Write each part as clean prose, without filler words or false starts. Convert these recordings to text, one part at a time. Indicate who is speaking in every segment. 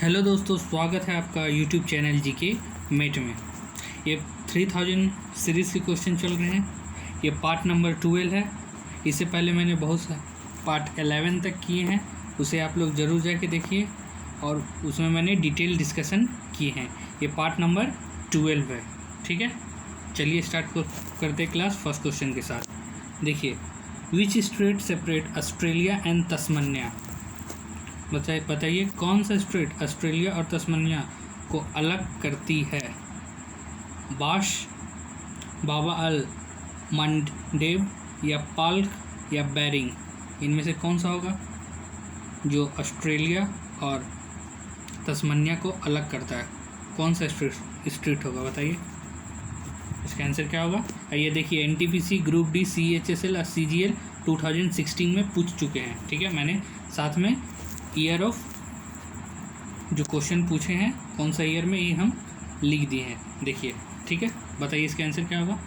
Speaker 1: Hello दोस्तों, स्वागत है आपका यूट्यूब चैनल जीके मेट में। ये 3000 सीरीज़ के क्वेश्चन चल रहे हैं। ये पार्ट नंबर 12 है। इससे पहले मैंने बहुत सा पार्ट 11 तक किए हैं, उसे आप लोग ज़रूर जाके देखिए और उसमें मैंने डिटेल डिस्कशन किए हैं। ये पार्ट नंबर 12 है, ठीक है। चलिए स्टार्ट करते क्लास फर्स्ट क्वेश्चन के साथ। देखिए, which state separate Australia and Tasmania. बताइए कौन सा स्टेट ऑस्ट्रेलिया और तस्मानिया को अलग करती है। बाश, बाबा अल मंडेब या पाल्क या बेरिंग, इनमें से कौन सा होगा जो ऑस्ट्रेलिया और तस्मानिया को अलग करता है? कौन सा स्टेट होगा बताइए। इसका आंसर क्या होगा? ये देखिए, एनटीपीसी, ग्रुप डी, सीएचएसएल और सीजीएल 2016 में पूछ चुके हैं, ठीक है। मैंने साथ में ईयर ऑफ जो क्वेश्चन पूछे हैं कौन सा ईयर में, ये हम लिख दिए हैं, देखिए, ठीक है। बताइए इसका आंसर क्या होगा।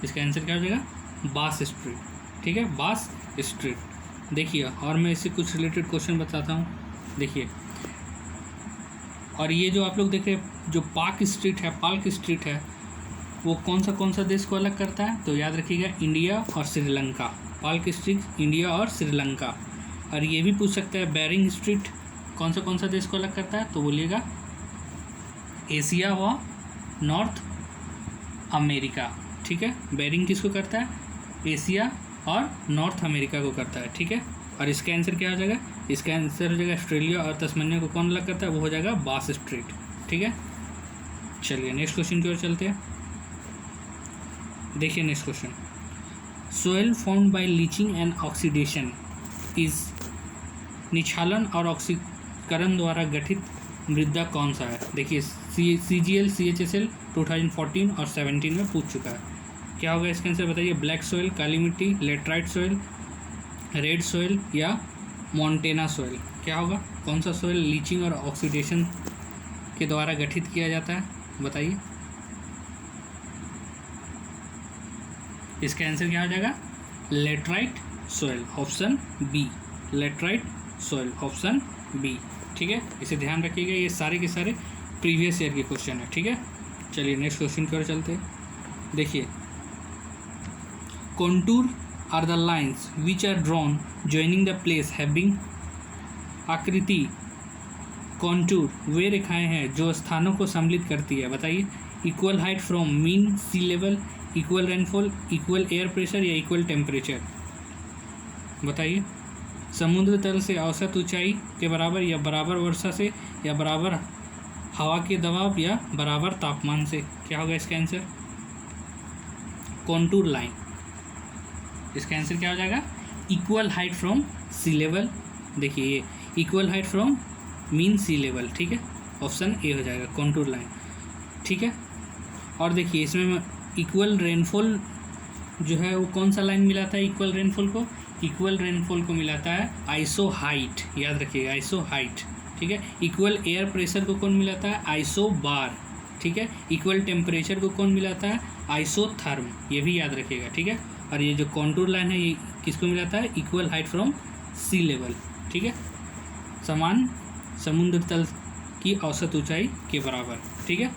Speaker 1: इसका आंसर क्या हो जाएगा? बास स्ट्रीट, ठीक है, बास स्ट्रीट। देखिए, और मैं इससे कुछ रिलेटेड क्वेश्चन बताता हूँ। देखिए, और ये जो आप लोग देख रहे हैं जो पार्क स्ट्रीट है, वो कौन सा देश को अलग करता है? तो याद रखिएगा, इंडिया और श्रीलंका। पार्क स्ट्रीट इंडिया और श्रीलंका। और ये भी पूछ सकता है, बेरिंग स्ट्रीट कौन सा देश को अलग करता है? तो बोलिएगा एशिया व नॉर्थ अमेरिका, ठीक है। बेरिंग किसको करता है? एशिया और नॉर्थ अमेरिका को करता है, ठीक है। और इसका आंसर क्या हो जाएगा? इसका आंसर हो जाएगा ऑस्ट्रेलिया और तस्मानिया को कौन अलग करता है? वो हो जाएगा बास स्ट्रीट, ठीक है। चलिए नेक्स्ट क्वेश्चन की ओर चलते हैं। देखिए next question, soil formed by leaching and oxidation is, निछालन और ऑक्सीकरण द्वारा गठित मृदा कौन सा है? देखिए, सीजीएल, सीएचएसएल 2014 और 17 में पूछ चुका है। क्या होगा इसका आंसर बताइए। ब्लैक सोयल, काली मिट्टी, लेटराइट सोयल, रेड सोयल या मोंटेना सोयल, क्या होगा? कौन सा सोयल लीचिंग और ऑक्सीडेशन के द्वारा गठित किया जाता है बताइए। इसका आंसर क्या हो जाएगा? Laterite soil, option B, laterite soil, option B, ठीक है। इसे ध्यान रखिएगा, ये सारे के सारे प्रीवियस ईयर के क्वेश्चन है, ठीक है। चलिए नेक्स्ट क्वेश्चन की ओर चलते हैं। देखिए, contour are the lines which are drawn joining the place having, आकृति कॉन्टूर वे रेखाएं हैं जो स्थानों को सम्मिलित करती है, बताइए। Equal height from mean sea level, equal rainfall, equal air pressure या इक्वल टेम्परेचर, बताइए। समुद्र तल से औसत ऊंचाई के बराबर या बराबर वर्षा से या बराबर हवा के दबाव या बराबर तापमान से, क्या होगा इसका आंसर? Contour line. इसका आंसर क्या हो जाएगा? Equal height from sea level. देखिए, ये equal height from mean sea level, ठीक है, ऑप्शन ए हो जाएगा, कॉन्टूर लाइन, ठीक है। और देखिए, इसमें इक्वल रेनफॉल जो है वो कौन सा लाइन मिलाता है इक्वल रेनफॉल को? इक्वल रेनफॉल को मिलाता है आइसो हाइट, याद रखिएगा, आइसो हाइट, ठीक है। इक्वल एयर प्रेशर को कौन मिलाता है? आइसो बार, ठीक है। इक्वल टेम्परेचर को कौन मिलाता है? आइसोथर्म, ये भी याद रखिएगा, ठीक है। और ये जो कॉन्टूर लाइन है ये किसको मिलाता है? Equal height from sea level, ठीक है, समान समुद्र तल की औसत ऊंचाई के बराबर, ठीक है।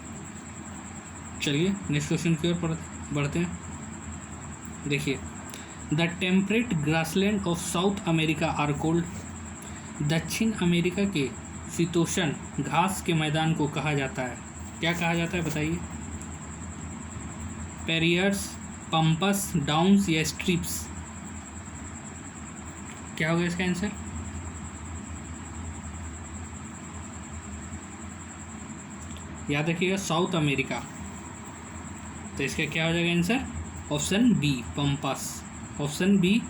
Speaker 1: चलिए नेक्स्ट क्वेश्चन की ओर बढ़ते हैं। देखिए, the temperate grassland of South America are cold, दक्षिण अमेरिका के शीतोष्ण घास के मैदान को कहा जाता है, क्या कहा जाता है बताइए। पेरियर्स, पंपस, डाउन्स या स्ट्रिप्स, क्या होगा इसका आंसर? याद रखिएगा, साउथ अमेरिका, तो इसका क्या हो जाएगा answer? Option B, pampas, option B,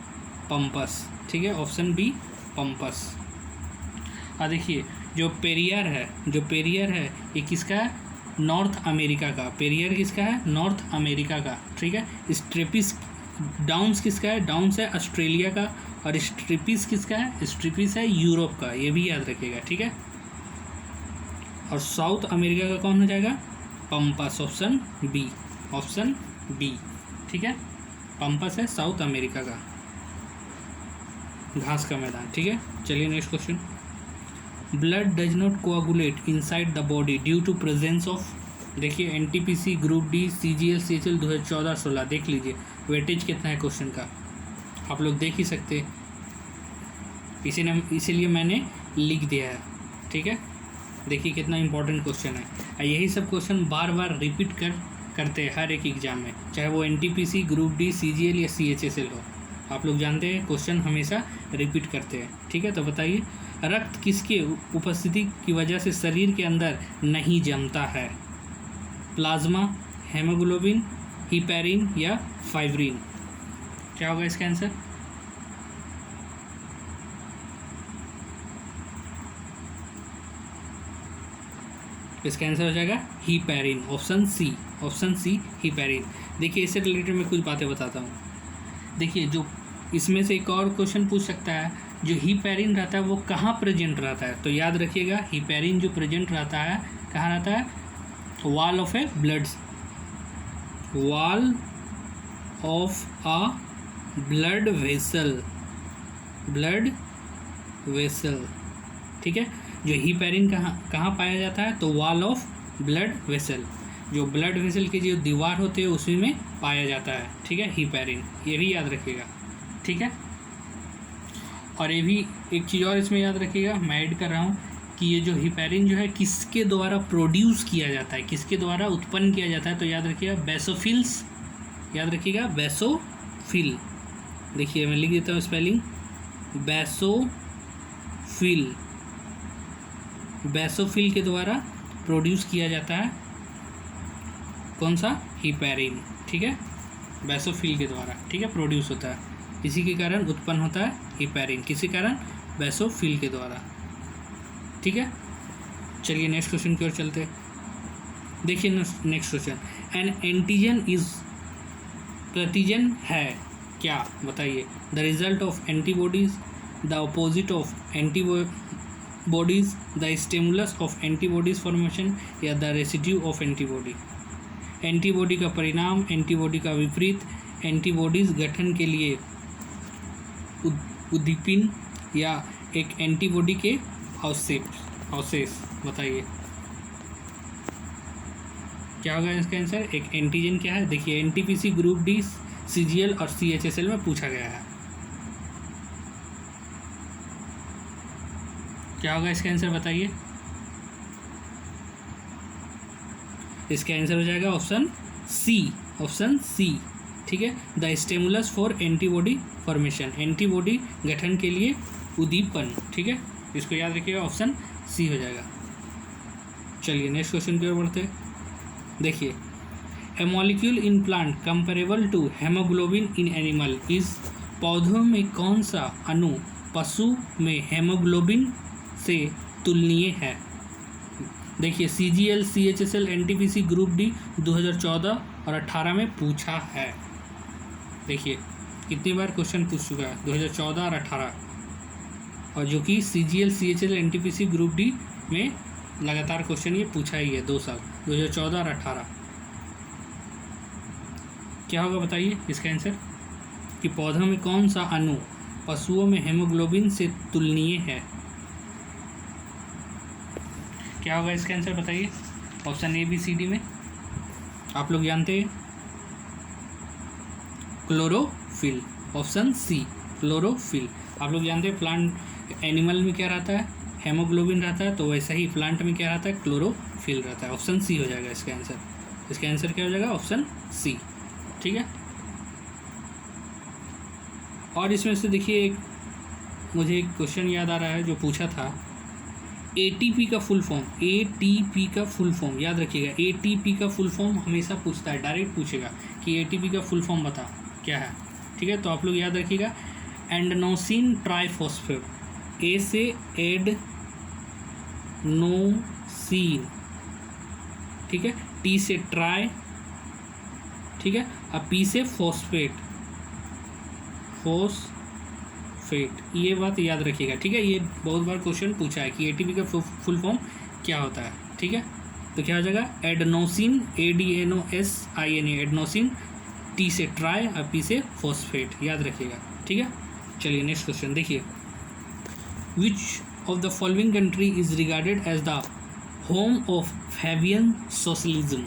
Speaker 1: pampas, ठीक है, ऑप्शन बी, पंपस। और देखिए, जो पेरियर है ये किसका है? नॉर्थ अमेरिका का। पेरियर किसका है? नॉर्थ अमेरिका का, ठीक है। स्ट्रिपिस, डाउन्स किसका है? डाउन्स है ऑस्ट्रेलिया का। और स्ट्रिपिस किसका है? स्ट्रिपिस है यूरोप का, ये भी याद रखिएगा, ठीक है। और साउथ अमेरिका का कौन हो जाएगा? Pampas, option B, option B, ठीक है। पंपस है साउथ अमेरिका का घास का मैदान, ठीक है। चलिए next question, blood does not coagulate inside the body due to presence of, देखिए NTPC, group D, CGL, CHL 2014-16 देख लीजिए वेटेज कितना है क्वेश्चन का, आप लोग देख ही सकते हैं, इसीलिए मैंने लिख दिया है, ठीक है। देखिए कितना इंपॉर्टेंट क्वेश्चन है, यही सब क्वेश्चन बार बार रिपीट करते हैं हर एक एग्जाम में, चाहे वो एनटीपीसी, ग्रुप डी, सीजीएल या सीएचएसएल हो, आप लोग जानते हैं क्वेश्चन हमेशा रिपीट करते हैं, ठीक है। तो बताइए रक्त किसके उपस्थिति की वजह से शरीर के अंदर नहीं जमता है? प्लाज्मा, हेमोग्लोबिन, हिपैरिन या फाइब्रिन? क्या होगा इसका आंसर? इसका आंसर हो जाएगा हिपैरिन, ऑप्शन सी हिपैरिन। देखिए इससे रिलेटेड मैं कुछ बातें बताता हूँ। देखिए जो इसमें से एक और क्वेश्चन पूछ सकता है, जो हिपैरिन रहता है वो कहाँ प्रेजेंट रहता है? तो याद रखिएगा हिपैरिन जो प्रेजेंट रहता है कहाँ रहता है? Wall of A blood vessel, ठीक है। जो हिपैरिन कहाँ पाया जाता है? तो वॉल ऑफ ब्लड वेसल, जो ब्लड वेसल की जो दीवार होती है उसी में पाया जाता है, ठीक है, हिपैरिन, ये भी याद रखिएगा, ठीक है। और ये भी एक चीज़ और इसमें याद रखिएगा, मैं ऐड कर रहा हूँ कि ये जो हिपैरिन जो है किसके द्वारा प्रोड्यूस किया जाता है, किसके द्वारा उत्पन्न किया जाता है? तो याद रखिएगा बेसोफिल्स, याद रखिएगा बेसोफिल। देखिए मैं लिख देता हूँ स्पेलिंग, बेसोफिल के द्वारा प्रोड्यूस किया जाता है कौन सा? हिपैरिन, ठीक है, बेसोफिल के द्वारा, ठीक है, प्रोड्यूस होता है, इसी के कारण उत्पन्न होता है हिपैरिन, किसी कारण? बेसोफिल के द्वारा, ठीक है। चलिए नेक्स्ट क्वेश्चन की ओर चलते हैं। देखिए next question, an antigen is, प्रतिजन है क्या? बताइए। The result of antibodies, the opposite of antibodies, the stimulus of antibodies formation या the residue of antibody? Antibody का परिणाम, एंटीबॉडी का विपरीत, एंटीबॉडीज गठन के लिए उद्दीपन या एक एंटीबॉडी के अवशेष? बताइए क्या होगा इसका आंसर? एक एंटीजन क्या है? देखिए एनटीपीसी, ग्रुप डी, सीजीएल और सीएचएसएल में पूछा गया है। क्या होगा इसका आंसर? बताइए। इसका आंसर हो जाएगा ऑप्शन सी, ठीक है, the stimulus for antibody formation, antibody गठन के लिए उद्दीपन, ठीक है, इसको याद रखिएगा, ऑप्शन सी हो जाएगा। चलिए नेक्स्ट क्वेश्चन की ओर बढ़ते हैं। देखिए a molecule in plant comparable to haemoglobin in animal is, पौधों में कौन सा अणु पशु में हेमोग्लोबिन से तुलनीय है? देखिए CGL, CHSL, NTPC, group D 2014 और 18 में पूछा है। देखिए कितनी बार क्वेश्चन पूछ चुका है, 2014 और 18, और जो कि CGL, CHL, NTPC, group D में लगातार क्वेश्चन ये पूछा ही है 2 साल, 2014 और 18। क्या होगा बताइए इसका आंसर? कि पौधों में कौन सा अणु पशुओं में हेमोग्लोबिन से तुलनीय है? क्या होगा इसका आंसर बताइए? Option A, B, C, D में आप लोग जानते हैं क्लोरोफिल, ऑप्शन सी क्लोरोफिल। आप लोग जानते हैं प्लांट एनिमल में क्या रहता है? हेमोग्लोबिन रहता है, तो वैसा ही प्लांट में क्या रहता है? क्लोरोफिल रहता है। ऑप्शन सी हो जाएगा इसका आंसर। इसका आंसर क्या हो जाएगा? ऑप्शन सी, ठीक है। और इसमें से देखिए मुझे एक क्वेश्चन याद आ रहा है जो पूछा था, एटीपी का फुल फॉर्म, एटीपी का फुल फॉर्म याद रखिएगा, एटीपी का फुल फॉर्म हमेशा पूछता है, डायरेक्ट पूछेगा कि एटीपी का फुल फॉर्म बता क्या है, ठीक है। तो आप लोग याद रखिएगा एंडनोसिन ट्राइफॉस्फेट, ए से एडनोसिन, ठीक है, टी से ट्राई, ठीक है, और पी से फॉस्फेट, ये बात याद रखिएगा, ठीक है। ये बहुत बार क्वेश्चन पूछा है कि एटीपी का फुल फॉर्म क्या होता है, ठीक है। तो क्या हो जाएगा? एडनोसिन, ADNOSIN, एडनोसिन, टी से ट्राई और पी से फॉस्फेट, याद रखिएगा, ठीक है। चलिए नेक्स्ट क्वेश्चन देखिए, which of the following country is regarded as the home of Fabian socialism?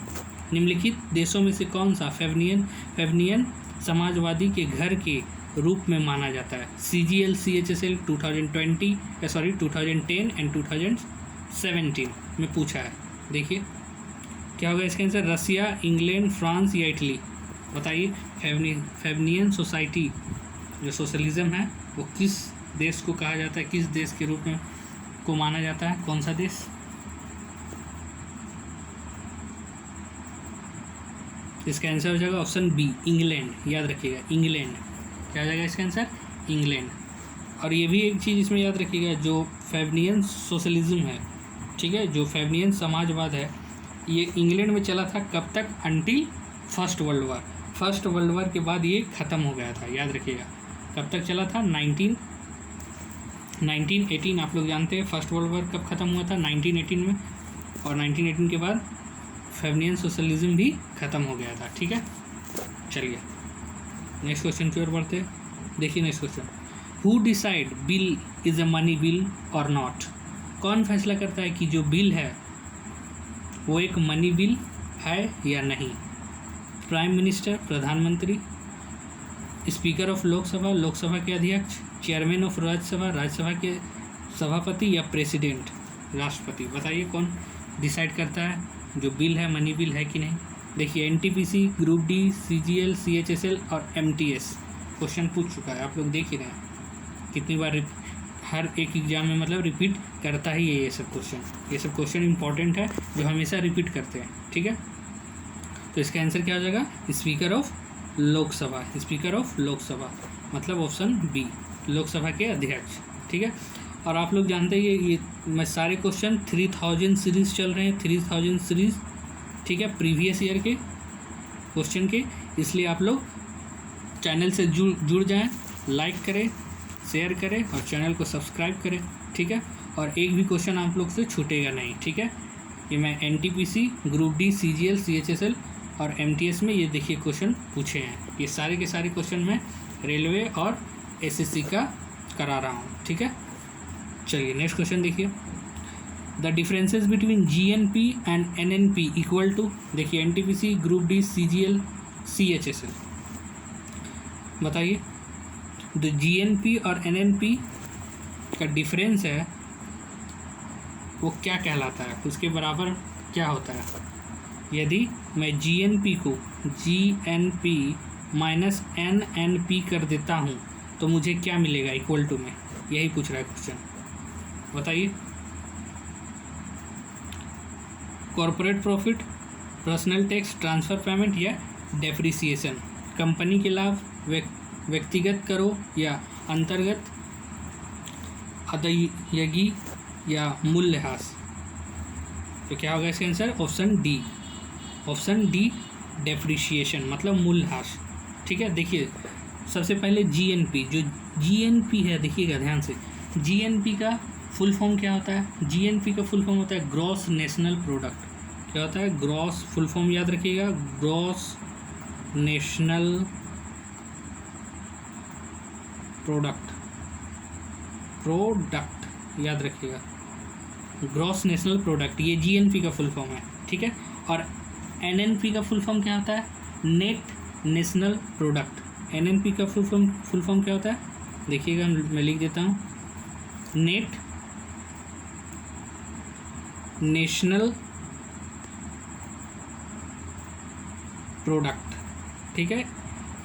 Speaker 1: निम्नलिखित देशों में से कौन सा फेवनियन समाजवादी के घर के रूप में माना जाता है? CGL CHSL 2010 एंड 2017 में पूछा है। देखिए क्या होगा इसका आंसर, रसिया, इंग्लैंड, फ्रांस या इटली? बताइए फेवनियन सोसाइटी जो सोशलिज्म है वो किस देश को कहा जाता है, किस देश के रूप में को माना जाता है, कौन सा देश? इसका आंसर हो जाएगा ऑप्शन बी, इंग्लैंड। याद रखिएगा इंग्लैंड। क्या हो जाएगा इसका आंसर, इंग्लैंड। और ये भी एक चीज़ इसमें याद रखिएगा, जो फेवनियन सोशलिज्म है, ठीक है, जो फेवनियन समाजवाद है, ये इंग्लैंड में चला था कब तक? Until first world war. First world war के बाद ये ख़त्म हो गया था। याद रखिएगा कब तक चला था? 1918। आप लोग जानते हैं फर्स्ट वर्ल्ड वार कब ख़त्म हुआ था? 1918 में। और 1918 के बाद फेवनियन सोशलिज्म भी ख़त्म हो गया था। ठीक है, चलिए नेक्स्ट क्वेश्चन की ओर बढ़ते हैं। देखिए next question, who decide bill is a money bill और नॉट? कौन फैसला करता है कि जो बिल है वो एक मनी बिल है या नहीं? प्राइम मिनिस्टर, प्रधानमंत्री, स्पीकर ऑफ लोकसभा, लोकसभा के अध्यक्ष, चेयरमैन ऑफ राज्यसभा, राज्यसभा के सभापति, या प्रेसिडेंट, राष्ट्रपति? बताइए कौन डिसाइड करता है जो बिल है मनी बिल है कि नहीं? देखिए NTPC, group D, CGL, CHSL और MTS क्वेश्चन पूछ चुका है, आप लोग देख ही रहे हैं कितनी बार हर एक एग्जाम में मतलब रिपीट करता ही है ये सब क्वेश्चन। ये सब क्वेश्चन इंपॉर्टेंट है जो हमेशा रिपीट करते हैं। ठीक है, तो इसका आंसर क्या हो जाएगा? Speaker of Lok Sabha. Speaker of Lok Sabha मतलब ऑप्शन बी, लोकसभा के अध्यक्ष। ठीक है, और आप लोग जानते हैं ये मैं सारे क्वेश्चन 3000 सीरीज़ चल रहे हैं, 3000 सीरीज़। ठीक है, प्रीवियस ईयर के क्वेश्चन के, इसलिए आप लोग चैनल से जुड़ जाएं, लाइक करें, शेयर करें और चैनल को सब्सक्राइब करें। ठीक है, और एक भी क्वेश्चन आप लोग से छूटेगा नहीं। ठीक है, ये मैं NTPC, group D, CGL, CHSL और MTS में ये देखिए क्वेश्चन पूछे हैं। ये सारे के सारे क्वेश्चन मैं रेलवे और SSC का करा रहा हूँ। ठीक है, चलिए नेक्स्ट क्वेश्चन देखिए, the differences between GNP and NNP equal to? देखिए NTPC, group D, CGL, CHSL, बताइए जो GNP और NNP का डिफरेंस है वो क्या कहलाता है, उसके बराबर क्या होता है? यदि मैं GNP को GNP माइनस NNP कर देता हूँ तो मुझे क्या मिलेगा इक्वल टू में? यही पूछ रहा है क्वेश्चन, बताइए। Corporate profit, personal tax, transfer payment या डेप्रिसिएशन? कंपनी के लाभ, व्यक्तिगत करो या अंतर्गत अदायगी या मूल्यह्रास? तो क्या होगा इसका answer? Option D. Option D depreciation मतलब मूल्यह्रास। ठीक है, देखिए सबसे पहले GNP, जो GNP है देखिएगा ध्यान से, GNP का फुल फॉर्म क्या होता है? GNP का फुल फॉर्म होता है ग्रॉस नेशनल प्रोडक्ट। क्या होता है? ग्रॉस, फुल फॉर्म याद रखिएगा, ग्रॉस नेशनल प्रोडक्ट याद रखिएगा, ग्रॉस नेशनल प्रोडक्ट, ये GNP का फुल फॉर्म है। ठीक है, और NNP का फुल फॉर्म क्या होता है? Net national product. NNP का फुल फॉर्म क्या होता है? देखिएगा मैं लिख देता हूँ, नेट नेशनल प्रोडक्ट। ठीक है,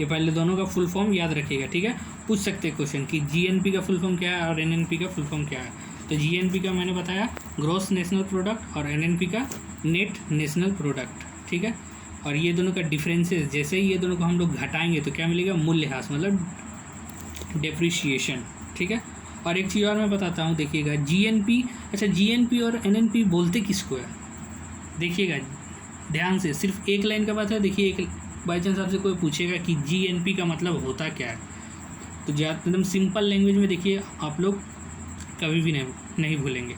Speaker 1: ये पहले दोनों का फुल फॉर्म याद रखिएगा। ठीक है, पूछ सकते हैं क्वेश्चन कि GNP का फुल फॉर्म क्या है और NNP का फुल फॉर्म क्या है। तो GNP का मैंने बताया ग्रॉस नेशनल प्रोडक्ट और NNP का नेट नेशनल प्रोडक्ट। ठीक है, और ये दोनों का डिफरेंसेस, जैसे ही ये दोनों को हम लोग घटाएंगे तो क्या मिलेगा? मूल्यह्रास मतलब डेप्रिसिएशन। ठीक है, और एक चीज़ और मैं बताता हूँ, देखिएगा GNP, अच्छा GNP और NNP बोलते किसको है? देखिएगा ध्यान से, सिर्फ एक लाइन का बात है। देखिए एक बाई चांस आपसे कोई पूछेगा कि GNP का मतलब होता क्या है, तो एकदम सिंपल लैंग्वेज में देखिए, आप लोग कभी भी नहीं भूलेंगे।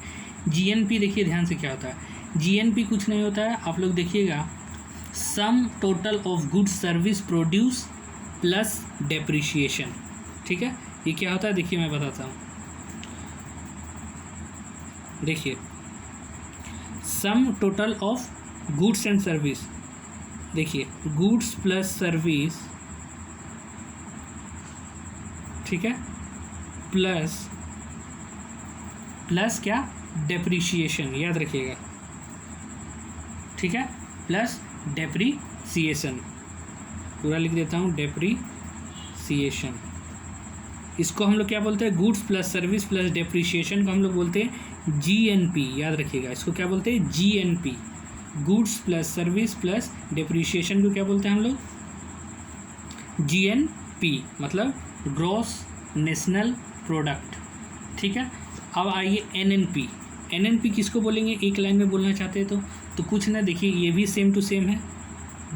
Speaker 1: GNP देखिए ध्यान से क्या होता है? GNP कुछ नहीं होता है, आप लोग देखिएगा, sum total of good service produce plus depreciation. ठीक है, ये क्या होता है? देखिए मैं बताता हूँ, देखिए sum total of goods and service, देखिए गुड्स प्लस सर्विस, ठीक है, प्लस क्या, डेप्रीशिएशन, याद रखिएगा, ठीक है, प्लस डेप्रीसिएशन, पूरा लिख देता हूँ, डेप्रीसिएशन। इसको हम लोग क्या बोलते हैं, goods plus service plus depreciation को हम लोग बोलते हैं जीएनपी, याद रखिएगा, इसको क्या बोलते हैं, GNP. Goods plus service plus depreciation को क्या बोलते हैं हम लोग, जीएनपी, मतलब ग्रॉस नेशनल प्रोडक्ट, ठीक है। अब आइए एनएनपी, एनएनपी किसको बोलेंगे, एक लाइन में बोलना चाहते हैं तो कुछ ना, देखिए ये भी सेम टू सेम है,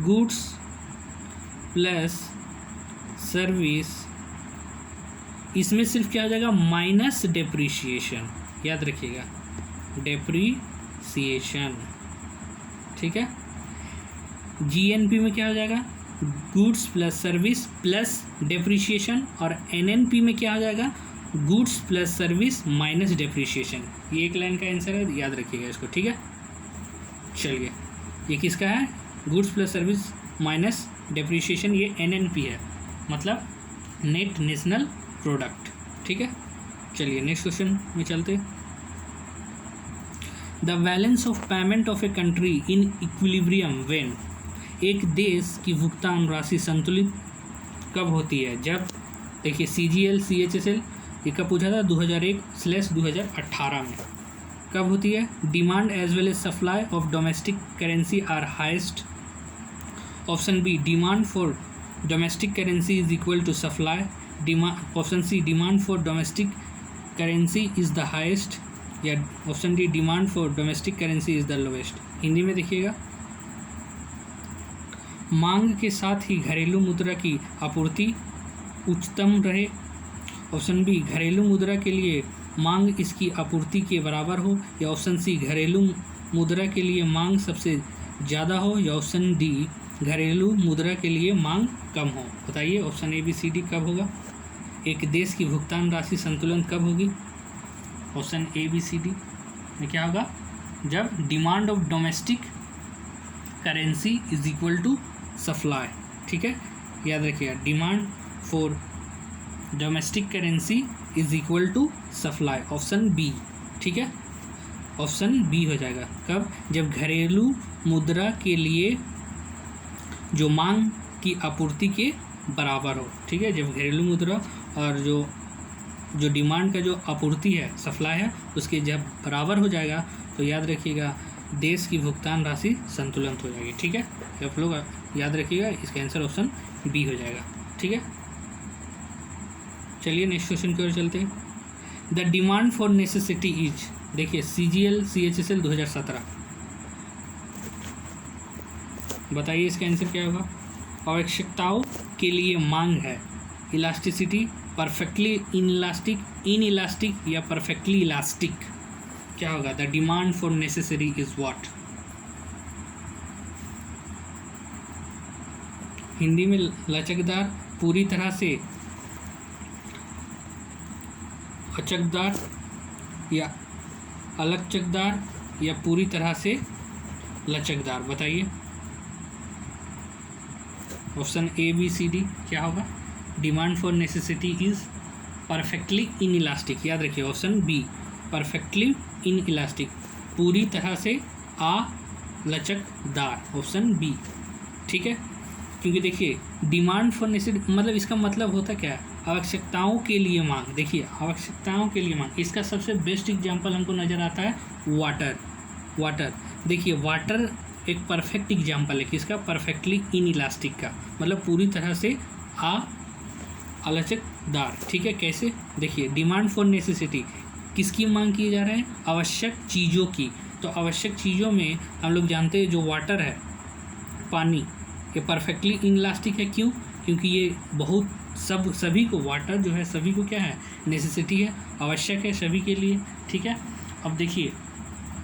Speaker 1: गुड्स प्लस सर्विस, इसमें सिर्फ क्या हो जाएगा, माइनस डेप्रीशिएशन, याद रखिएगा, डेप्रीसिएशन, ठीक है। जीएनपी में क्या हो जाएगा, goods plus service plus depreciation, और एनएनपी में क्या हो जाएगा, goods plus service minus depreciation. ये एक लाइन का आंसर है, याद रखिएगा इसको, ठीक है। चलिए ये किसका है, goods plus service minus depreciation, ये एनएनपी है, मतलब नेट नेशनल प्रोडक्ट, ठीक है। चलिए नेक्स्ट क्वेश्चन में चलते। The balance of payment of a country in equilibrium when, एक देश की भुगतान राशि संतुलित कब होती है, जब, देखिए CGL CHSL ये कब पूछा था, 2001/2018 में, कब होती है, demand as well as supply of domestic currency are highest, option B demand for domestic currency is equal to supply, option C demand for domestic currency is the highest, या option D demand for domestic currency is the lowest. Hindi में देखिएगा, मांग के साथ ही घरेलू मुद्रा की आपूर्ति उच्चतम रहे, ऑप्शन बी घरेलू मुद्रा के लिए मांग इसकी आपूर्ति के बराबर हो, या ऑप्शन सी घरेलू मुद्रा के लिए मांग सबसे ज़्यादा हो, या ऑप्शन डी घरेलू मुद्रा के लिए मांग कम हो। बताइए ऑप्शन ABCD कब होगा, एक देश की भुगतान राशि संतुलन कब होगी, ऑप्शन ABCD में क्या होगा, जब demand of domestic currency is equal to supply, ठीक है, याद रखिएगा, demand for domestic currency is equal to supply, option B, ठीक है, ऑप्शन बी हो जाएगा, कब, जब घरेलू मुद्रा के लिए जो मांग की आपूर्ति के बराबर हो, ठीक है, जब घरेलू मुद्रा और जो डिमांड का जो आपूर्ति है, सप्लाई है, उसके जब बराबर हो जाएगा तो याद रखिएगा देश की भुगतान राशि संतुलित हो जाएगी, ठीक है। आप लोग याद रखिएगा, इसका आंसर ऑप्शन बी हो जाएगा, ठीक है। चलिए नेक्स्ट क्वेश्चन की ओर चलते हैं। The demand for necessity is, देखिए CGL CHSL 2017, बताइए इसका आंसर क्या होगा, आवश्यकताओं के लिए मांग है, इलास्टिसिटी, परफेक्टली इनइलास्टिक या परफेक्टली इलास्टिक, क्या होगा, the demand for necessary is what. Hindi में लचकदार, पूरी तरह से अचकदार, या अलचकदार, या पूरी तरह से लचकदार, बताइए ऑप्शन ABCD क्या होगा, demand for necessity is perfectly inelastic, याद रखिए ऑप्शन बी, परफेक्टली इनइलास्टिक, पूरी तरह से लचकदार, ऑप्शन बी, ठीक है। क्योंकि देखिए डिमांड फॉर नेसेसिटी मतलब इसका मतलब होता क्या है, आवश्यकताओं के लिए मांग, देखिए आवश्यकताओं के लिए मांग, इसका सबसे बेस्ट एग्जांपल हमको नज़र आता है वाटर, देखिए वाटर एक परफेक्ट एग्जांपल है किसका, परफेक्टली इनइलास्टिक का, मतलब पूरी तरह से अलचकदार, ठीक है। कैसे, देखिए डिमांड फॉर नेसेसिटी किसकी मांग की जा रहा है, आवश्यक चीज़ों की, तो आवश्यक चीज़ों में हम लोग जानते हैं जो वाटर है, पानी, ये परफेक्टली इनइलास्टिक है, क्यों, क्योंकि ये बहुत सभी को, वाटर जो है सभी को क्या है, नेसेसिटी है, आवश्यक है सभी के लिए, ठीक है। अब देखिए,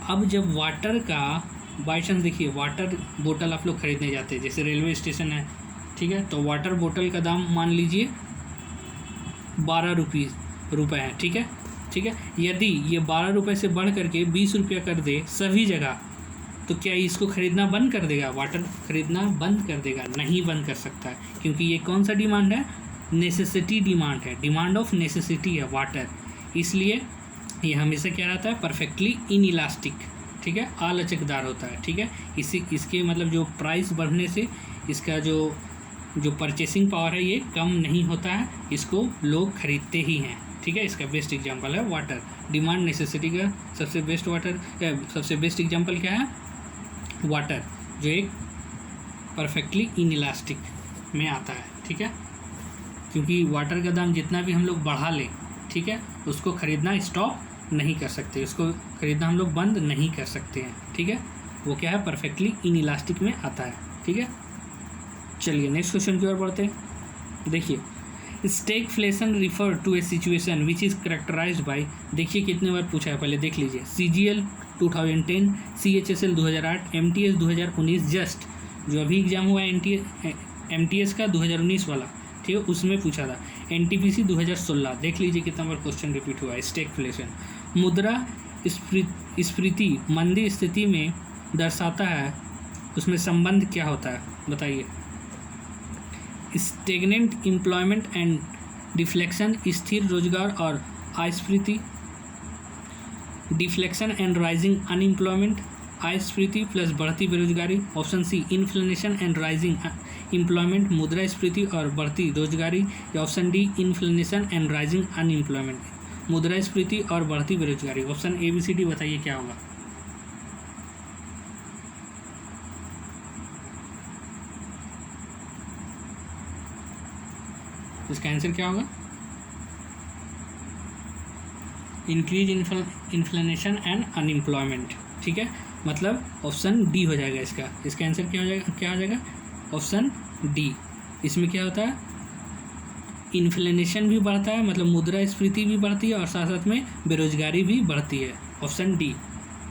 Speaker 1: अब जब वाटर का बाई चांस, देखिए वाटर बोतल आप लोग खरीदने जाते हैं, जैसे रेलवे स्टेशन है, ठीक है, तो वाटर बोतल का दाम मान लीजिए 12 रुपये है, ठीक है। ठीक है। यदि ये 12 रुपये से बढ़ करके 20 रुपया कर दे सभी जगह, तो क्या इसको ख़रीदना बंद कर देगा? वाटर ख़रीदना बंद कर देगा? नहीं बंद कर सकता है, क्योंकि ये कौन सा डिमांड है? नेसेसिटी डिमांड है, डिमांड ऑफ नेसेसिटी है वाटर। इसलिए ये हमेशा क्या रहता है? परफेक्टली इनइलास्टिक, ठीक है, अलचकदार होता है, ठीक है। इसके मतलब जो प्राइस बढ़ने से इसका जो परचेसिंग पावर है ये कम नहीं होता है, इसको लोग खरीदते ही हैं, ठीक है। इसका बेस्ट एग्जांपल है वाटर। डिमांड नेसेसिटी का सबसे बेस्ट एग्जांपल क्या है? वाटर, जो एक परफेक्टली इनइलास्टिक में आता है, ठीक है। क्योंकि वाटर का दाम जितना भी हम लोग बढ़ा लें, ठीक है, उसको ख़रीदना स्टॉप नहीं कर सकते, उसको ख़रीदना हम लोग बंद नहीं कर सकते हैं, ठीक है। वो क्या है? परफेक्टली इनइलास्टिक में आता है, ठीक है। चलिए नेक्स्ट क्वेश्चन की ओर बढ़ते हैं। देखिए, stagflation refer to a situation which is characterised by, देखिए कितने बार पूछा है, पहले देख लीजिए। CGL 2010, CHSL 2008, MTS 2019, जस्ट जो अभी एग्जाम हुआ है MTS का 2019 वाला, ठीक है, उसमें पूछा था। NTPC 2016, देख लीजिए कितना बार क्वेश्चन रिपीट हुआ है। स्टैगफ्लेशन मुद्रा स्फीति मंदी स्थिति में दर्शाता है, उसमें संबंध क्या होता है बताइए? स्टेगनेंट एम्प्लॉयमेंट एंड डिफ्लेक्शन, स्थिर रोजगार और अस्फीति। डिफ्लेक्शन एंड राइजिंग अनएम्प्लॉयमेंट, अस्फीति प्लस बढ़ती बेरोजगारी। Option C inflation and rising employment, मुद्रास्फीति और बढ़ती रोजगारी। या option D inflation and rising unemployment, मुद्रास्फीति और बढ़ती बेरोजगारी। ऑप्शन ABCD बताइए क्या होगा? इसका आंसर क्या होगा? इंक्रीज इन्फ्लेशन एंड अनएम्प्लॉयमेंट, ठीक है, मतलब ऑप्शन डी हो जाएगा इसका आंसर क्या हो जाएगा? Option D. इसमें क्या होता है? इन्फ्लेशन भी बढ़ता है, मतलब मुद्रास्फीति भी बढ़ती है और साथ साथ में बेरोजगारी भी बढ़ती है। ऑप्शन डी,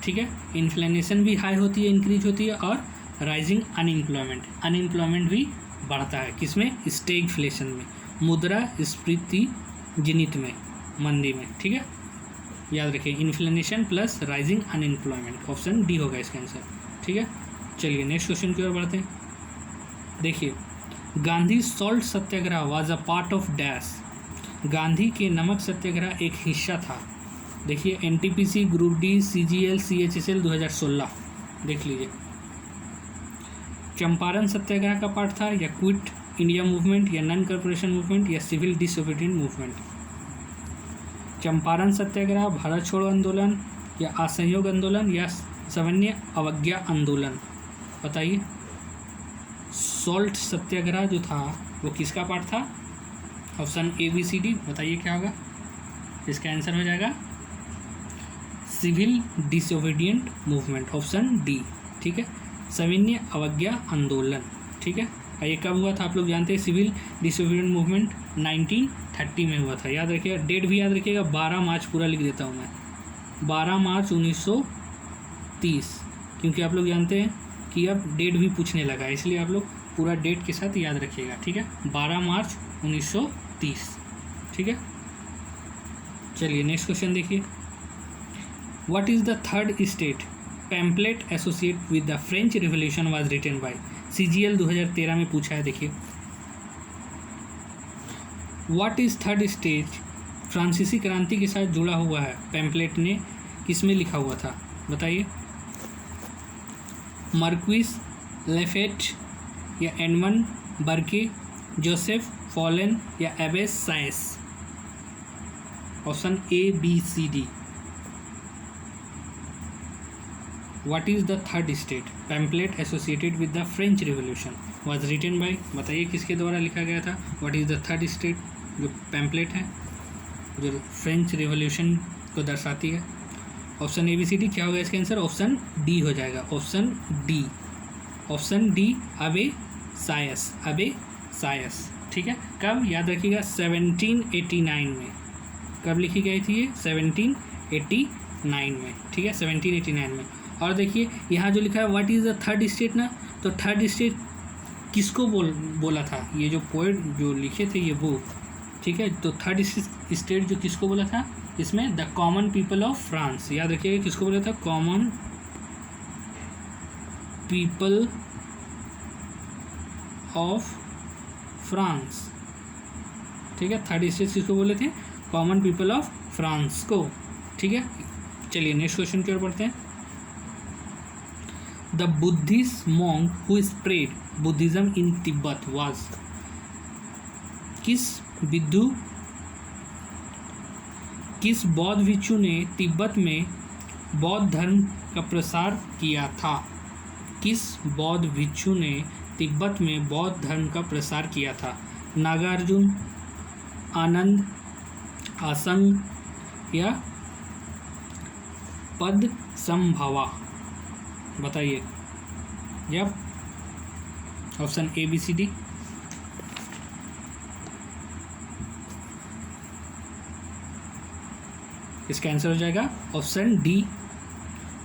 Speaker 1: ठीक है। इन्फ्लेशन भी हाई होती है, इंक्रीज होती है, और राइजिंग अनएम्प्लॉयमेंट भी बढ़ता है। किसमें? स्टैगफ्लेशन में, मुद्रास्फीति जनित में, मंदी में, ठीक है। याद रखिए, inflation plus rising unemployment, option D होगा इसका आंसर, ठीक है। चलिए नेक्स्ट क्वेश्चन की ओर बढ़ते हैं। देखिए, Gandhi salt Satyagraha was a part of dash, Gandhi के नमक सत्याग्रह एक हिस्सा था। देखिए, NTPC, group D, CGL, CHSL 2016, देख लीजिए। चंपारण सत्याग्रह का पार्ट था, या क्विट इंडिया मूवमेंट, या नॉन कॉर्पोरेशन मूवमेंट, या सिविल डिसोबीडिएंट मूवमेंट। चंपारण सत्याग्रह, भारत छोड़ो आंदोलन, या असहयोग आंदोलन, या सवर्ण अवज्ञा आंदोलन, बताइए। सॉल्ट सत्याग्रह जो था वो किसका पार्ट था? ऑप्शन ABCD बताइए क्या होगा? इसका आंसर हो जाएगा civil disobedient movement, option D, ठीक है, सविनय अवज्ञा आंदोलन, ठीक है। और ये कब हुआ था आप लोग जानते हैं? सिविल डिसोबीडिएंट मूवमेंट 1930 में हुआ था। याद रखिएगा, डेट भी याद रखिएगा, 12 मार्च पूरा लिख देता हूँ मैं, 12 मार्च 1930, क्योंकि आप लोग जानते हैं कि अब डेट भी पूछने लगा है, इसलिए आप लोग पूरा डेट के साथ याद रखिएगा, ठीक है। 12 मार्च 1930, ठीक है। चलिए नेक्स्ट क्वेश्चन देखिए। What is the third state pamphlet associate with the French revolution was written by? CGL 2013 में पूछा है। देखिए, व्हाट इज़ थर्ड स्टेट फ्रांसीसी क्रांति के साथ जुड़ा हुआ है, पैम्पलेट ने किस में लिखा हुआ था बताइए? मार्क्विस लेफेट, या एडमंड बर्के, जोसेफ फॉलन, या एबे साइंस। Option ABCD। What is the third state pamphlet associated with the French revolution was written by, बताइए किसके द्वारा लिखा गया था? What is the third state जो पैम्पलेट है जो फ्रेंच रिवॉल्यूशन को दर्शाती है। ऑप्शन ABCD क्या होगा इसका आंसर? ऑप्शन डी हो जाएगा, ऑप्शन डी अबे सायस, ठीक है। कब? याद रखिएगा 1789 में। कब लिखी गई थी ये? 1789 में, ठीक है, 1789 में। और देखिए यहाँ जो लिखा है what is the third state ना, तो थर्ड स्टेट किसको बोला था? ये जो पोएट जो लिखे थे ये वो, ठीक है। तो थर्ड स्टेट जो किसको बोला था? इसमें the common people of France, याद रखिएगा किसको बोला था, कॉमन पीपल ऑफ फ्रांस, ठीक है। थर्ड स्टेज किसको बोले थे, कॉमन पीपल ऑफ फ्रांस को, ठीक है। चलिए नेक्स्ट क्वेश्चन की ओर बढ़ते हैं। The Buddhist monk who spread Buddhism in Tibet was, किस बौद्ध भिक्षु ने तिब्बत में बौद्ध धर्म का प्रसार किया था, किस बौद्ध भिक्षु ने तिब्बत में बौद्ध धर्म का प्रसार किया था, नागार्जुन, आनंद, आसंग या पद्मसंभवा, बताइए। जब option A B C D, इसका आंसर हो जाएगा option D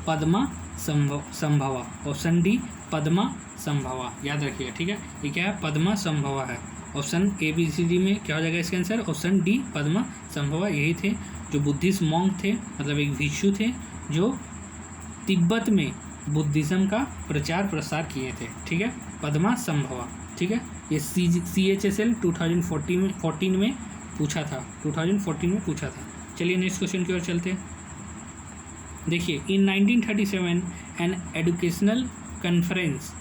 Speaker 1: Padmasambhava, option D Padmasambhava, याद रखिएगा, ठीक है। ये क्या है, पद्मा संभवा है। Option A B C D में क्या हो जाएगा इसका answer, option D Padmasambhava. यही थे जो बुद्धिस्ट मॉन्क थे, मतलब एक भिक्षु थे जो तिब्बत में बुद्धिज्म का प्रचार प्रसार किए थे, ठीक है, पद्मा संभवा, ठीक है। ये CHSL 2014 में पूछा था, 2014 में पूछा था। चलिए नेक्स्ट क्वेश्चन की ओर चलते हैं। देखिए, इन 1937 an educational conference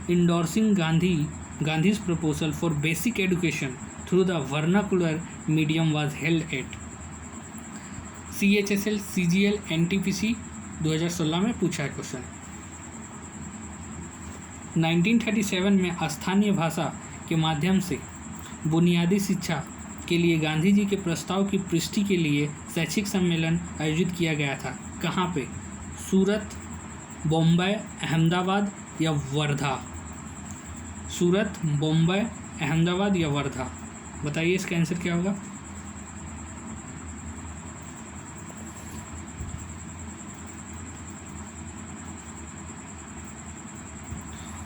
Speaker 1: endorsing Gandhi's proposal for basic education through the vernacular medium was held at, CHSL CGL NTPC 2016 में पूछा है क्वेश्चन। 1937 में स्थानीय भाषा के माध्यम से बुनियादी शिक्षा के लिए गांधी जी के प्रस्ताव की पुष्टि के लिए शैक्षिक सम्मेलन आयोजित किया गया था। कहाँ पे, सूरत, बम्बई, अहमदाबाद या वर्धा, सूरत, बम्बई, अहमदाबाद या वर्धा, बताइए इसका आंसर क्या होगा।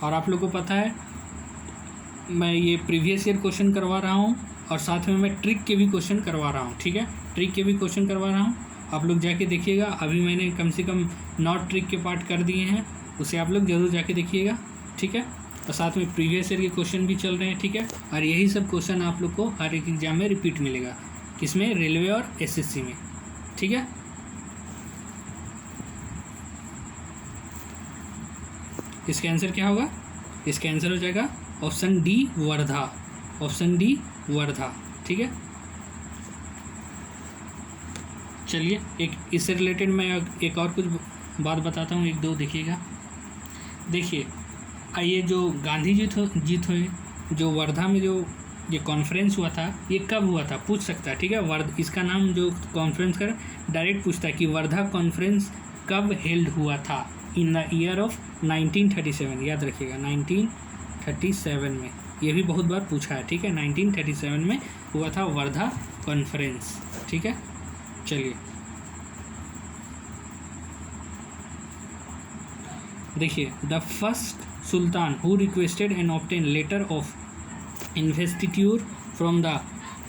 Speaker 1: और आप लोग को पता है मैं ये प्रीवियस ईयर क्वेश्चन करवा रहा हूँ और साथ में मैं ट्रिक के भी क्वेश्चन करवा रहा हूँ, ठीक है, ट्रिक के भी क्वेश्चन करवा रहा हूँ। आप लोग जाके देखिएगा, अभी मैंने कम से कम 9 ट्रिक के पार्ट कर दिए हैं, उसे आप लोग ज़रूर जाके देखिएगा, ठीक है। और साथ में प्रीवियस ईयर के क्वेश्चन भी चल रहे हैं, ठीक है। और यही सब क्वेश्चन आप लोग को हर एक एग्जाम में रिपीट मिलेगा, किसमें, रेलवे और SSC में, ठीक है। इसका आंसर क्या होगा, इसका आंसर हो जाएगा option D Wardha, option D Wardha, ठीक है। चलिए एक इससे रिलेटेड मैं एक और कुछ बात बताता हूँ, 1-2 देखिएगा। देखिए, ये जो गांधी जीत हुए, जो वर्धा में जो ये कॉन्फ्रेंस हुआ था, ये कब हुआ था पूछ सकता है, ठीक है। इसका नाम जो कॉन्फ्रेंस का डायरेक्ट पूछता है कि वर्धा कॉन्फ्रेंस कब हेल्ड हुआ था, इन द ईयर ऑफ 1937, याद रखिएगा 1937 में, ये भी बहुत बार पूछा है, ठीक है। 1937 में हुआ था वर्धा कॉन्फ्रेंस, ठीक है। चलिए देखिए, the first sultan who requested and obtain letter of investiture from the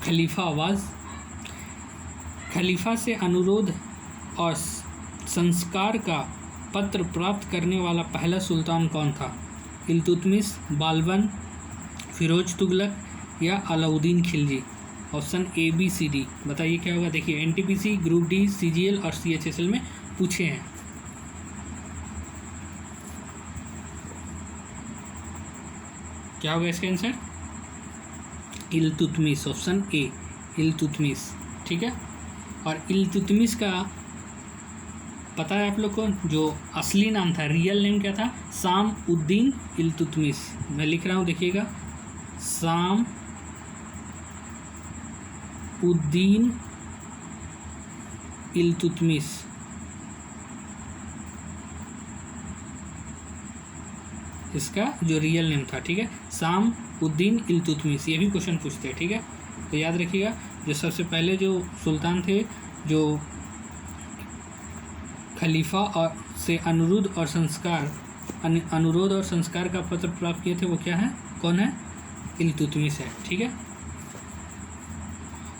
Speaker 1: khalifa was, खलीफा से अनुरोध और संस्कार का पत्र प्राप्त करने वाला पहला सुल्तान कौन था, इल्तुतमिश, बालबन, फिरोज तुगलक या Alauddin Khilji, option A B C D, बताइए क्या होगा। देखिए, NTPC, ग्रुप डी, CGL और CHSL में पूछे हैं। क्या होगा इसका answer, Iltutmish, option A Iltutmish, ठीक है। और इल्तुतमिश का पता है आप लोग को, जो असली नाम था, रियल नेम क्या था, शाम उद्दीन इल्तुतमिश। मैं लिख रहा हूँ, देखिएगा, शाम उद्दीन इल्तुतमिश, इसका जो रियल नेम था, ठीक है, शाम उद्दीन इल्तुतमिश। ये भी क्वेश्चन पूछते हैं, ठीक है, तो याद रखिएगा। जो सबसे पहले जो सुल्तान थे जो खलीफा और से अनुरोध और संस्कार का पत्र प्राप्त किए थे, वो क्या है, कौन है, इल्तुतमिश है, ठीक है।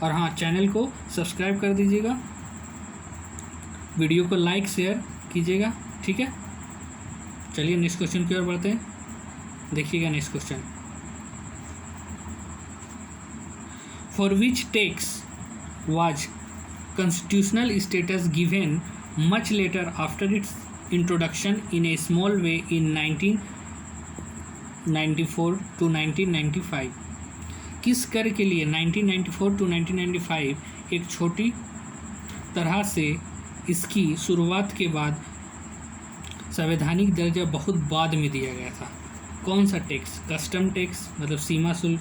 Speaker 1: और हाँ, चैनल को सब्सक्राइब कर दीजिएगा वीडियो को लाइक शेयर कीजिएगा, ठीक है। चलिए नेक्स्ट क्वेश्चन की ओर बढ़ते हैं। देखिएगा next question, for which tax was constitutional status given much later after its introduction in a small way in 1994 to 1995। किस कर के लिए 1994 to 1995 एक छोटी तरह से इसकी शुरुआत के बाद संवैधानिक दर्जा बहुत बाद में दिया गया था? कौन सा टैक्स? कस्टम टैक्स मतलब सीमा शुल्क,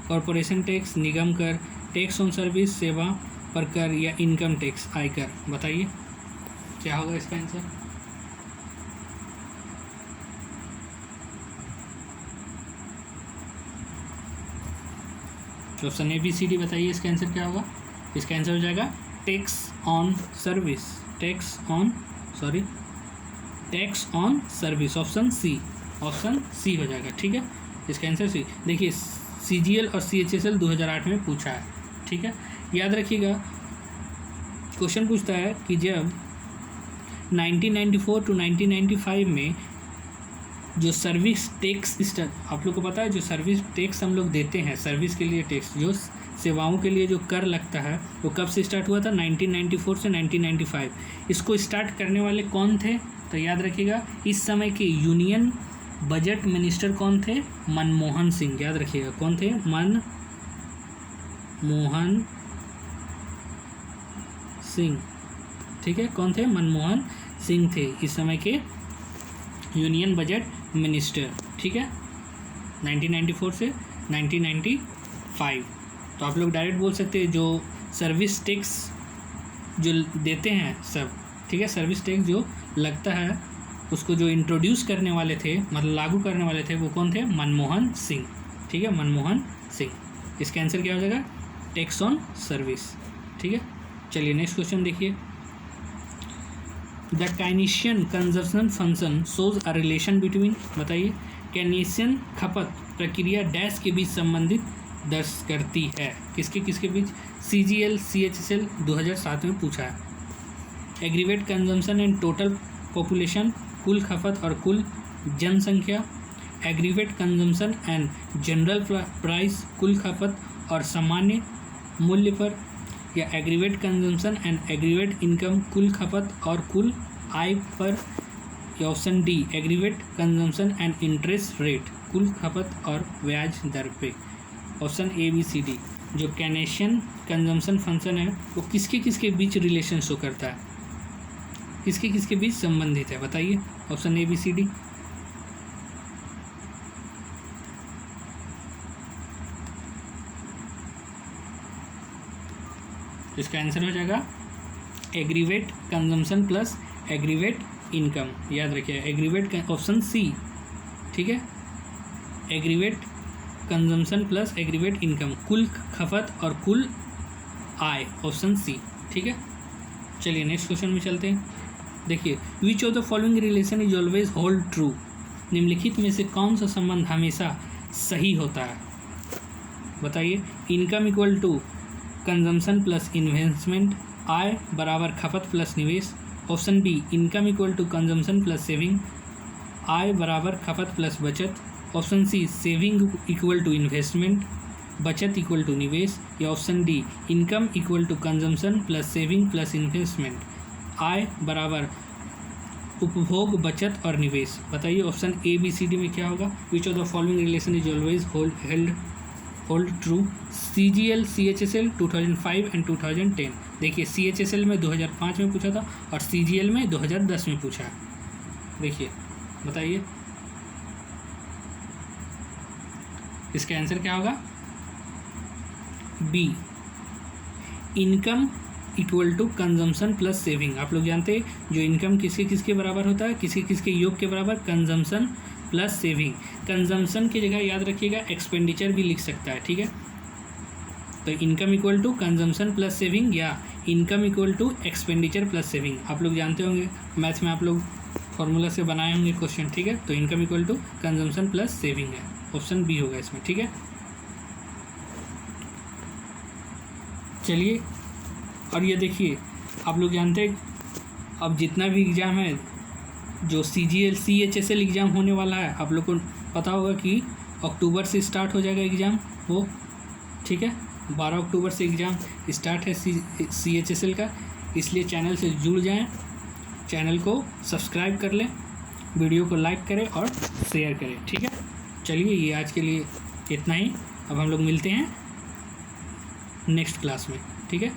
Speaker 1: कॉरपोरेशन टैक्स, निगम कर, टैक्स ऑन सर्विस सेवा पर कर, या इनकम टैक्स आयकर? बताइए क्या होगा इसका answer. Option A B C D बताइए इसका आंसर क्या होगा। इसका आंसर हो जाएगा tax on service, tax on service, option C हो जाएगा, ठीक है। इसका आंसर सी। देखिए CGL और CHSL 2008 में पूछा है, ठीक है। याद रखिएगा क्वेश्चन पूछता है कि जब 1994 टू 1995 में जो सर्विस टैक्स आप लोग को पता है, जो सर्विस टैक्स हम लोग देते हैं, सर्विस के लिए टैक्स, जो सेवाओं के लिए जो कर लगता है, वो कब से स्टार्ट हुआ था? 1994 से 1995। इसको स्टार्ट करने वाले कौन थे? तो याद रखिएगा इस समय के यूनियन बजट मिनिस्टर कौन थे? मनमोहन सिंह। याद रखिएगा कौन थे? मनमोहन सिंह, ठीक है। कौन थे? मनमोहन सिंह थे इस समय के यूनियन बजट मिनिस्टर, ठीक है, 1994 से 1995। तो आप लोग डायरेक्ट बोल सकते हैं जो सर्विस टैक्स जो देते हैं सब, ठीक है, सर्विस टैक्स जो लगता है उसको जो इंट्रोड्यूस करने वाले थे, मतलब लागू करने वाले थे, वो कौन थे? मनमोहन सिंह, ठीक है, मनमोहन सिंह। इसका आंसर क्या हो जाएगा? टैक्स ऑन सर्विस, ठीक है। चलिए नेक्स्ट क्वेश्चन देखिए, the Keynesian consumption function shows a relation between, बताइए केनेशियन खपत प्रक्रिया डैश के बीच संबंधित दर्ज करती है? किसके किसके बीच? CGL CHSL 2007 में पूछा है। Aggregate consumption and total population, कुल खपत और कुल जनसंख्या, aggregate consumption and general price, कुल खपत और सामान्य मूल्य पर, या aggregate consumption and aggregate income, कुल खपत और कुल आय पर, या option D aggregate consumption and interest rate, कुल खपत और ब्याज दर पे। Option A B C D. जो केनेशियन कंजम्पशन फंक्शन है वो किसके किसके बीच रिलेशन शो करता है, किसके किसके बीच संबंधित है? बताइए option A B C D. इसका आंसर हो जाएगा aggregate consumption plus aggregate income. याद रखिए एग्रीवेट, ऑप्शन सी, ठीक है, aggregate consumption plus aggregate income, कुल खपत और कुल आय, ऑप्शन सी, ठीक है। चलिए नेक्स्ट क्वेश्चन में चलते हैं। देखिए which of the following relation is always hold true, निम्नलिखित में से कौन सा संबंध हमेशा सही होता है? बताइए। Income equal to consumption plus investment, आय बराबर खपत प्लस निवेश। Option B income equal to consumption plus saving, आय बराबर खपत प्लस बचत। Option C saving equal to investment, बचत इक्वल टू निवेश। या option D income equal to consumption plus saving plus investment, आय बराबर उपभोग बचत और निवेश। बताइए option A B C D में क्या होगा? Which of the following relation is always hold true? CGL CHSL 2005 and 2010। देखिए CHSL में 2005 में पूछा था और CGL में 2010 में पूछा है। देखिए बताइए इसका आंसर क्या होगा? B income equal to consumption plus saving. आप लोग जानते हैं जो इनकम किसके किसके बराबर होता है, किसी किसके योग के बराबर? Consumption plus saving. कंजम्पशन की जगह याद रखिएगा एक्सपेंडिचर भी लिख सकता है, ठीक है। तो income equal to consumption plus saving या income equal to expenditure plus saving. आप लोग जानते होंगे मैथ्स में आप लोग फॉर्मूला से बनाए होंगे क्वेश्चन, ठीक है। तो income equal to consumption plus saving है, ऑप्शन बी होगा इसमें, ठीक है। चलिए और ये देखिए आप लोग जानते हैं अब जितना भी एग्ज़ाम है, जो CGL CHSL एग्ज़ाम होने वाला है, आप लोग को पता होगा कि अक्टूबर से स्टार्ट हो जाएगा एग्ज़ाम वो, ठीक है। 12 अक्टूबर से एग्ज़ाम स्टार्ट है CHSL का, इसलिए चैनल से जुड़ जाएं, चैनल को सब्सक्राइब कर लें, वीडियो को लाइक करें और शेयर करें, ठीक है। चलिए, ये आज के लिए इतना ही। अब हम लोग मिलते हैं नेक्स्ट क्लास में, ठीक है।